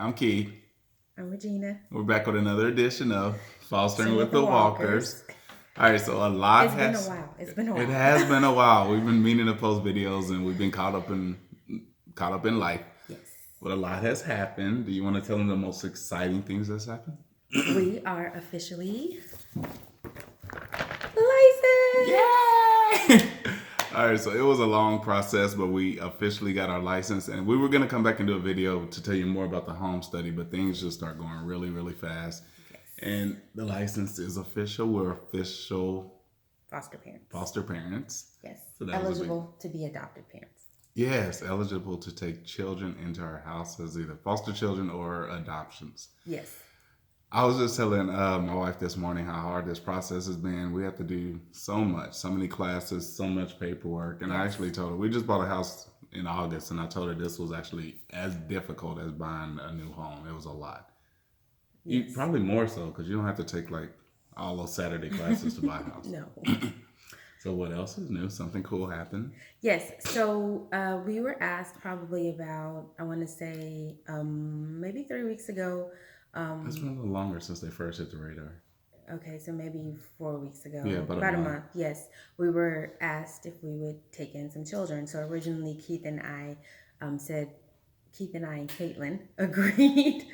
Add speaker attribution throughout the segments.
Speaker 1: I'm Keith.
Speaker 2: I'm Regina.
Speaker 1: We're back with another edition of Fostering
Speaker 2: Sing
Speaker 1: with
Speaker 2: with the
Speaker 1: the Walkers.
Speaker 2: Walkers.
Speaker 1: All right, so a lot
Speaker 2: It's been a
Speaker 1: has
Speaker 2: while. It's been a
Speaker 1: it
Speaker 2: while.
Speaker 1: has been a while. We've been meaning to post videos, and we've been caught up in life.
Speaker 2: Yes.
Speaker 1: But a lot has happened. Do you want to tell them the most exciting things that's happened?
Speaker 2: We are officially licensed.
Speaker 1: Yay! All right, so it was a long process, but we officially got our license, and we were gonna come back and do a video to tell you more about the home study, but things just start going really, really fast.
Speaker 2: Yes.
Speaker 1: And the license is official. We're official
Speaker 2: Foster parents.
Speaker 1: foster parents.
Speaker 2: Yes.
Speaker 1: So that was a big,
Speaker 2: Eligible to be adopted parents.
Speaker 1: yes, eligible to take children into our house as either foster children or adoptions.
Speaker 2: Yes.
Speaker 1: I was just telling my wife this morning how hard this process has been. We have to do so much, so many classes, so much paperwork. And I
Speaker 2: Yes.
Speaker 1: actually told her, we just bought a house in August, and I told her this was actually as difficult as buying a new home. It was a lot. You
Speaker 2: Yes.
Speaker 1: probably more so because you don't have to take like all those Saturday classes to buy a house.
Speaker 2: No.
Speaker 1: So what else is new? Something cool happened.
Speaker 2: Yes. So we were asked probably about, I want to say, maybe 3 weeks ago.
Speaker 1: It's been a little longer since they first hit the radar.
Speaker 2: Okay, so maybe 4 weeks ago,
Speaker 1: Yeah, about a
Speaker 2: about a
Speaker 1: month.
Speaker 2: month. Yes, we were asked if we would take in some children. So originally, Keith and I said, Keith and I and Caitlin agreed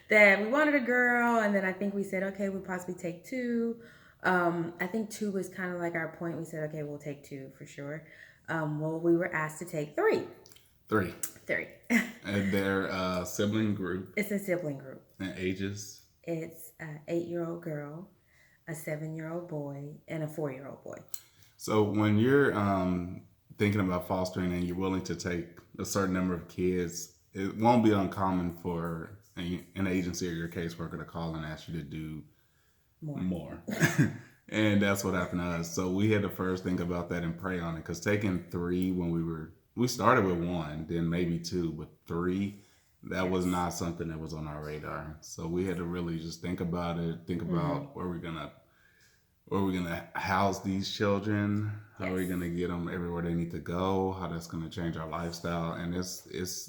Speaker 2: that we wanted a girl, and then I think we said, okay, we'll possibly take two. I think two was kind of like our point. We said, okay, we'll take two for sure. Well, we were asked to take three.
Speaker 1: Three.
Speaker 2: Three.
Speaker 1: And their sibling group
Speaker 2: It's a sibling group.
Speaker 1: and ages.
Speaker 2: It's an 8-year-old girl, a 7-year-old boy, and a 4-year-old boy.
Speaker 1: So when you're thinking about fostering and you're willing to take a certain number of kids, it won't be uncommon for an agency or your caseworker to call and ask you to do more. And that's what happened to us. So we had to first think about that and pray on it, because taking three when we started with one, then maybe two, but three, that was not something that was on our radar. So we had to really just think about it, think about where we're gonna house these children, how we're
Speaker 2: Yes.
Speaker 1: gonna get them everywhere they need to go, how that's gonna change our lifestyle, and it's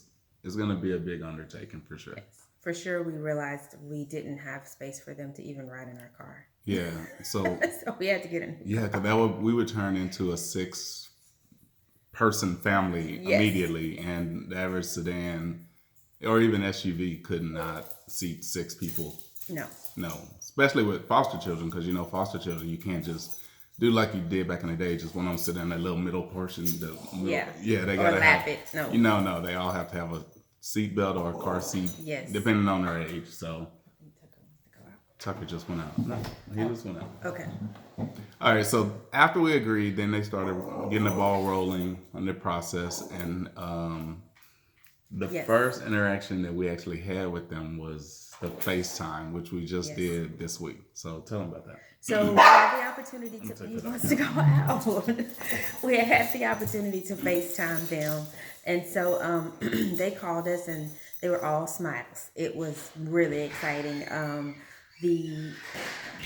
Speaker 1: gonna be a big undertaking for sure.
Speaker 2: For sure, we realized we didn't have space for them to even ride in our car.
Speaker 1: Yeah. So
Speaker 2: So we had to get in.
Speaker 1: yeah, because we would turn into a 6-person family
Speaker 2: Yes.
Speaker 1: immediately, and the average sedan or even SUV could not seat 6 people.
Speaker 2: No.
Speaker 1: No, especially with foster children, because foster children, you can't just do like you did back in the day. Just want them to sit in that little middle portion.
Speaker 2: Yeah.
Speaker 1: They
Speaker 2: Or
Speaker 1: gotta
Speaker 2: lap
Speaker 1: have
Speaker 2: it. No.
Speaker 1: No, they all have to have a seat belt or a car seat,
Speaker 2: Yes.
Speaker 1: depending on their age. So
Speaker 2: Tucker wants to go out.
Speaker 1: Tucker just went out. No, he just went out.
Speaker 2: Okay.
Speaker 1: All right, so after we agreed, then they started getting the ball rolling on the process, and the
Speaker 2: Yes.
Speaker 1: first interaction that we actually had with them was the FaceTime, which we just
Speaker 2: Yes.
Speaker 1: did this week. So tell them about that.
Speaker 2: So we had the opportunity to.
Speaker 1: take
Speaker 2: He
Speaker 1: it
Speaker 2: wants to go out. We had the opportunity to FaceTime them, and so they called us, and they were all smiles. It was really exciting. The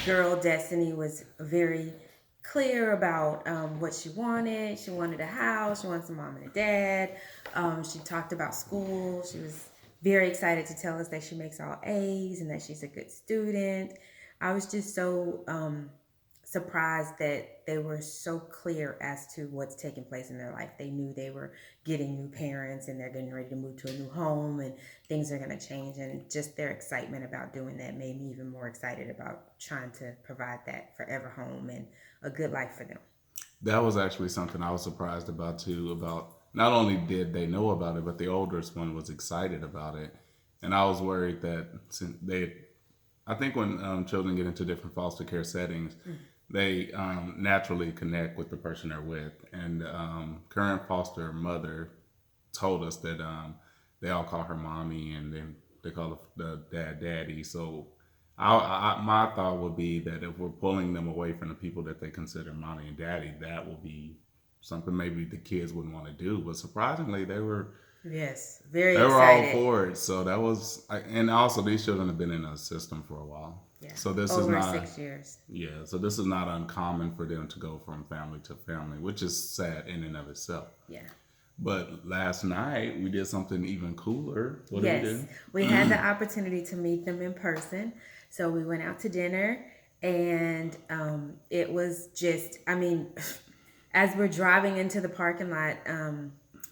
Speaker 2: girl Destiny was very clear about what she wanted. She wanted a house. She wants a mom and a dad. She talked about school. She was very excited to tell us that she makes all A's and that she's a good student. I was just so surprised that they were so clear as to what's taking place in their life. They knew they were getting new parents and they're getting ready to move to a new home and things are going to change. And just their excitement about doing that made me even more excited about trying to provide that forever home and a good life for them.
Speaker 1: That was actually something I was surprised about too. About not only did they know about it, but the oldest one was excited about it, and I was worried that since I think when children get into different foster care settings, they naturally connect with the person they're with. And current foster mother told us that they all call her mommy, and then they call the dad daddy. So my thought would be that if we're pulling them away from the people that they consider mommy and daddy, that will be something maybe the kids wouldn't want to do. But surprisingly, they were
Speaker 2: Yes, very
Speaker 1: they were all
Speaker 2: excited.
Speaker 1: for it. So that was, and also these children have been in the system for a while.
Speaker 2: Yeah.
Speaker 1: So this is
Speaker 2: Over
Speaker 1: not
Speaker 2: 6 years.
Speaker 1: yeah. So this is not uncommon for them to go from family to family, which is sad in and of itself.
Speaker 2: Yeah.
Speaker 1: But last night we did something even cooler. What did we
Speaker 2: Yes,
Speaker 1: do?
Speaker 2: we had the opportunity to meet them in person. So we went out to dinner, and it was just, I mean, as we're driving into the parking lot,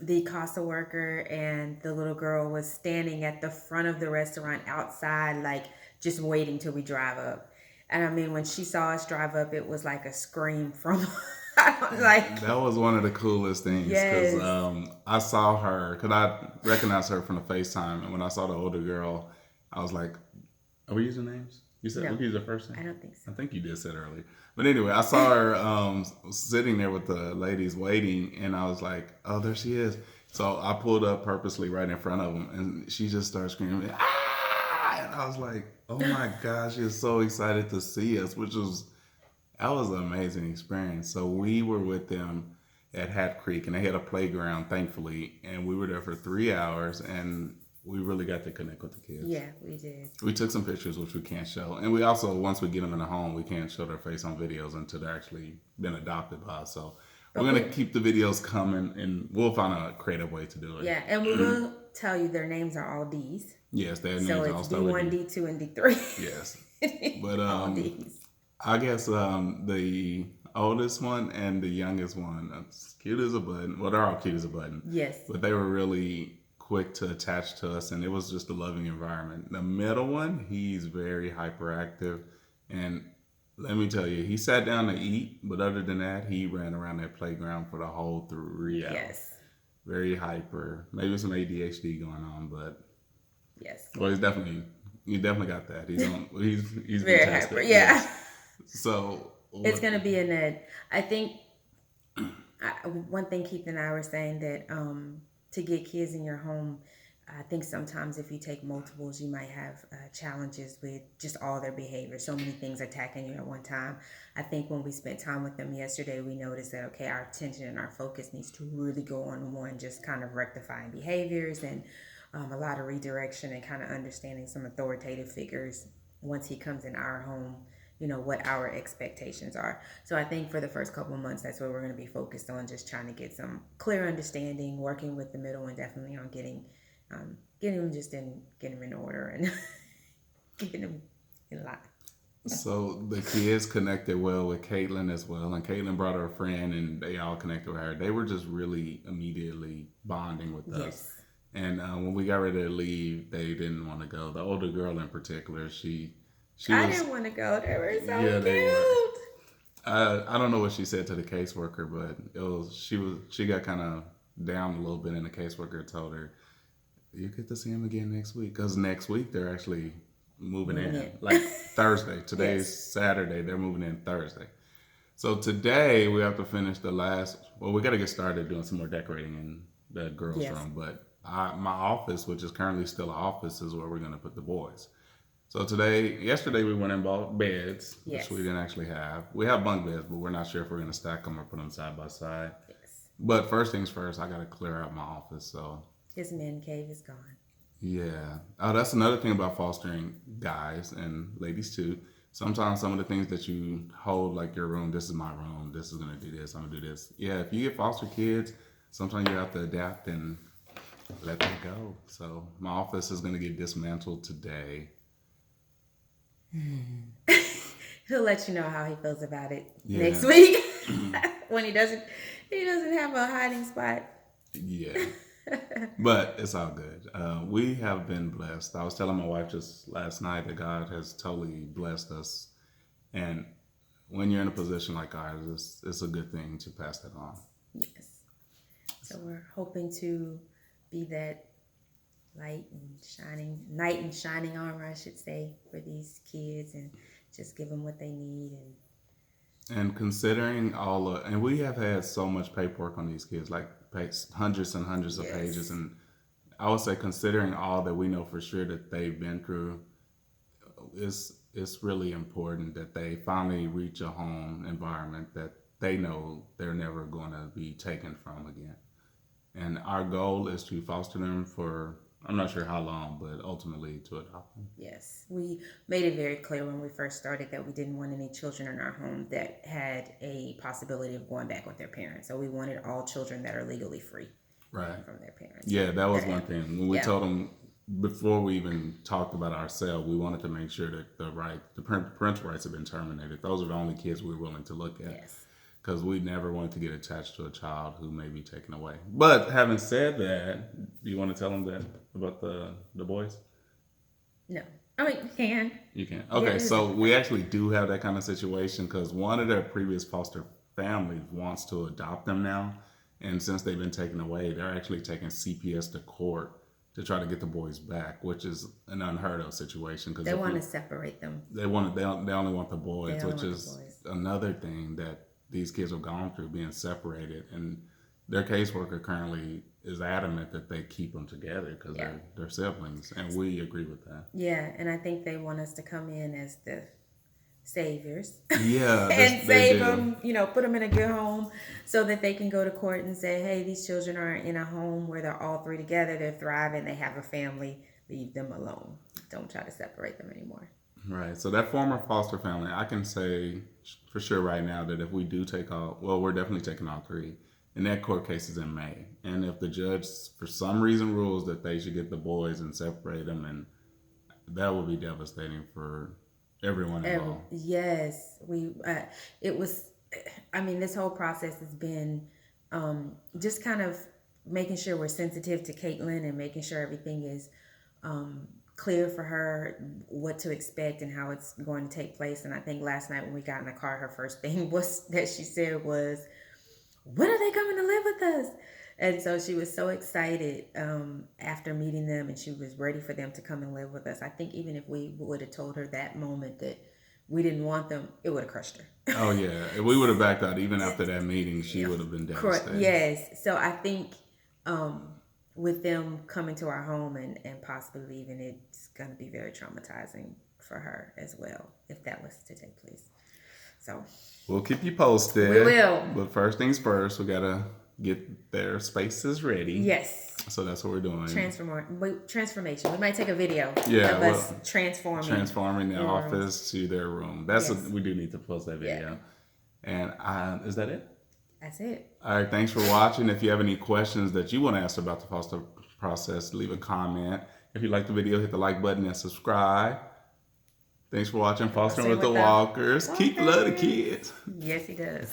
Speaker 2: the Casa worker and the little girl was standing at the front of the restaurant outside, like just waiting till we drive up. And I mean, when she saw us drive up, it was like a scream from, like,
Speaker 1: That was one of the coolest things because
Speaker 2: yes,
Speaker 1: I saw her, because I recognized her from the FaceTime. And when I saw the older girl, I was like, are we using names? You said we
Speaker 2: no,
Speaker 1: used her first
Speaker 2: I
Speaker 1: name?
Speaker 2: don't think so.
Speaker 1: I think you did say it earlier. But anyway, I saw her sitting there with the ladies waiting, and I was like, oh, there she is. So I pulled up purposely right in front of them, and she just started screaming, ah! And I was like, oh my gosh, she is so excited to see us, which was that was an amazing experience. So we were with them at Hat Creek, and they had a playground, thankfully, and we were there for 3 hours, and we really got to connect with the kids.
Speaker 2: Yeah, we did.
Speaker 1: We took some pictures, which we can't show, and we also, once we get them in the home, we can't show their face on videos until they're actually been adopted by us. So we're
Speaker 2: But
Speaker 1: gonna
Speaker 2: we,
Speaker 1: keep the videos coming, and we'll find a creative way to do it.
Speaker 2: yeah, and we will tell you their names are all D's.
Speaker 1: Yes, their
Speaker 2: So
Speaker 1: names all
Speaker 2: it's
Speaker 1: start with
Speaker 2: D1,
Speaker 1: D.
Speaker 2: D2, and D3.
Speaker 1: Yes, but
Speaker 2: All D's.
Speaker 1: I guess the oldest one and the youngest one, that's cute as a button. Well, they're all cute as a button,
Speaker 2: Yes.
Speaker 1: but they were really quick to attach to us, and it was just a loving environment. The middle one, he's very hyperactive, and let me tell you, he sat down to eat, but other than that, he ran around that playground for the whole 3 hours.
Speaker 2: Yes.
Speaker 1: Very hyper, maybe some ADHD going on, but
Speaker 2: Yes.
Speaker 1: well, he definitely got that. He's
Speaker 2: Very
Speaker 1: fantastic.
Speaker 2: hyper. Yeah.
Speaker 1: Yes. So
Speaker 2: It's going to be a net. I think one thing Keith and I were saying that to get kids in your home, I think sometimes if you take multiples, you might have challenges with just all their behavior. So many things attacking you at one time. I think when we spent time with them yesterday, we noticed that, okay, our attention and our focus needs to really go on one, just kind of rectifying behaviors and a lot of redirection and kind of understanding some authoritative figures once he comes in our home, what our expectations are. So I think for the first couple of months, that's where we're going to be focused on, just trying to get some clear understanding, working with the middle, and definitely on getting them in order and getting them in line.
Speaker 1: So the kids connected well with Caitlin as well, and Caitlin brought her friend, and they all connected with her. They were just really immediately bonding with us.
Speaker 2: Yes.
Speaker 1: And when we got ready to leave, they didn't want to go. The older girl in particular, she
Speaker 2: I
Speaker 1: was
Speaker 2: didn't want to go. They were so
Speaker 1: yeah
Speaker 2: cute.
Speaker 1: they were. I don't know what she said to the caseworker, but she got kind of down a little bit, and the caseworker told her, "You get to see him again next week, because next week they're actually moving in, like Thursday. Today's
Speaker 2: Yes.
Speaker 1: Saturday. They're moving in Thursday. So today we have to finish the last. Well, we got to get started doing some more decorating in the girls'
Speaker 2: Yes.
Speaker 1: room, but my office, which is currently still an office, is where we're going to put the boys. So yesterday we went and bought beds,
Speaker 2: Yes.
Speaker 1: which we didn't actually have. We have bunk beds, but we're not sure if we're going to stack them or put them side by side.
Speaker 2: Yes.
Speaker 1: But first things first, I got to clear out my office. So
Speaker 2: His man cave is gone.
Speaker 1: yeah. Oh, that's another thing about fostering guys and ladies too. Sometimes some of the things that you hold, like your room, this is my room, this is going to do this, I'm going to do this. Yeah, if you get foster kids, sometimes you have to adapt and let that go. So my office is going to get dismantled today.
Speaker 2: He'll let you know how he feels about it
Speaker 1: Yeah.
Speaker 2: next week when he doesn't have a hiding spot.
Speaker 1: Yeah. But it's all good. We have been blessed. I was telling my wife just last night that God has totally blessed us. And when you're in a position like ours, it's a good thing to pass that on.
Speaker 2: Yes. So we're hoping to be that knight in shining armor, I should say, for these kids, and just give them what they need.
Speaker 1: And considering and we have had so much paperwork on these kids, like hundreds and hundreds of
Speaker 2: Yes.
Speaker 1: pages. And I would say, considering all that we know for sure that they've been through, it's really important that they finally reach a home environment that they know they're never going to be taken from again. And our goal is to foster them for, I'm not sure how long, but ultimately to adopt them.
Speaker 2: Yes, we made it very clear when we first started that we didn't want any children in our home that had a possibility of going back with their parents. So we wanted all children that are legally free.
Speaker 1: Right.
Speaker 2: from their parents.
Speaker 1: Yeah, that was one thing. When we
Speaker 2: Yeah.
Speaker 1: told them before we even talked about ourselves, we wanted to make sure that the parental rights have been terminated. Those are the only kids we were willing to look at.
Speaker 2: Yes.
Speaker 1: Because we never wanted to get attached to a child who may be taken away. But having said that, do you want to tell them that about the boys?
Speaker 2: No. I mean, you can.
Speaker 1: You can. Okay,
Speaker 2: Yeah.
Speaker 1: so we actually do have that kind of situation because one of their previous foster families wants to adopt them now. And since they've been taken away, they're actually taking CPS to court to try to get the boys back, which is an unheard of situation. Because
Speaker 2: They want to separate them.
Speaker 1: they only want the boys,
Speaker 2: They only
Speaker 1: which
Speaker 2: want
Speaker 1: is
Speaker 2: the boys.
Speaker 1: another thing that these kids have gone through, being separated. And their caseworker currently is adamant that they keep them together because
Speaker 2: Yeah.
Speaker 1: they're siblings, and we agree with that.
Speaker 2: Yeah, and I think they want us to come in as the saviors.
Speaker 1: Yeah,
Speaker 2: And
Speaker 1: they
Speaker 2: save
Speaker 1: do.
Speaker 2: them, put them in a good home so that they can go to court and say, hey, these children are in a home where they're all three together, they're thriving, they have a family, leave them alone. Don't try to separate them anymore.
Speaker 1: Right. So that former foster family, I can say for sure right now that if we do we're definitely taking all three. And that court case is in May. And if the judge, for some reason, rules that they should get the boys and separate them, and that will be devastating for everyone involved.
Speaker 2: Yes, it was, this whole process has been just kind of making sure we're sensitive to Caitlin and making sure everything is clear for her, what to expect and how it's going to take place. And I think last night when we got in the car, her first thing that she said was, when are they coming to live with us? And so she was so excited after meeting them, and she was ready for them to come and live with us. I think even if we would have told her that moment that we didn't want them, it would have crushed her.
Speaker 1: Oh, yeah. If we would have backed out even after that meeting, she would have been devastated.
Speaker 2: Yes. So I think with them coming to our home and possibly leaving, it's going to be very traumatizing for her as well, if that was to take place. So
Speaker 1: we'll keep you posted.
Speaker 2: We will.
Speaker 1: But first things first, we got to get their spaces ready.
Speaker 2: Yes.
Speaker 1: So that's what we're doing.
Speaker 2: Transformation. We might take a video of us
Speaker 1: transforming the office to their room. We do need to post that video.
Speaker 2: Yeah.
Speaker 1: And is that it?
Speaker 2: That's it.
Speaker 1: All right. Thanks for watching. If you have any questions that you want to ask about the foster process, leave a comment. If you like the video, hit the like button and subscribe. Thanks for watching Fostering with the Walkers. Keep love the kids.
Speaker 2: Yes, he does.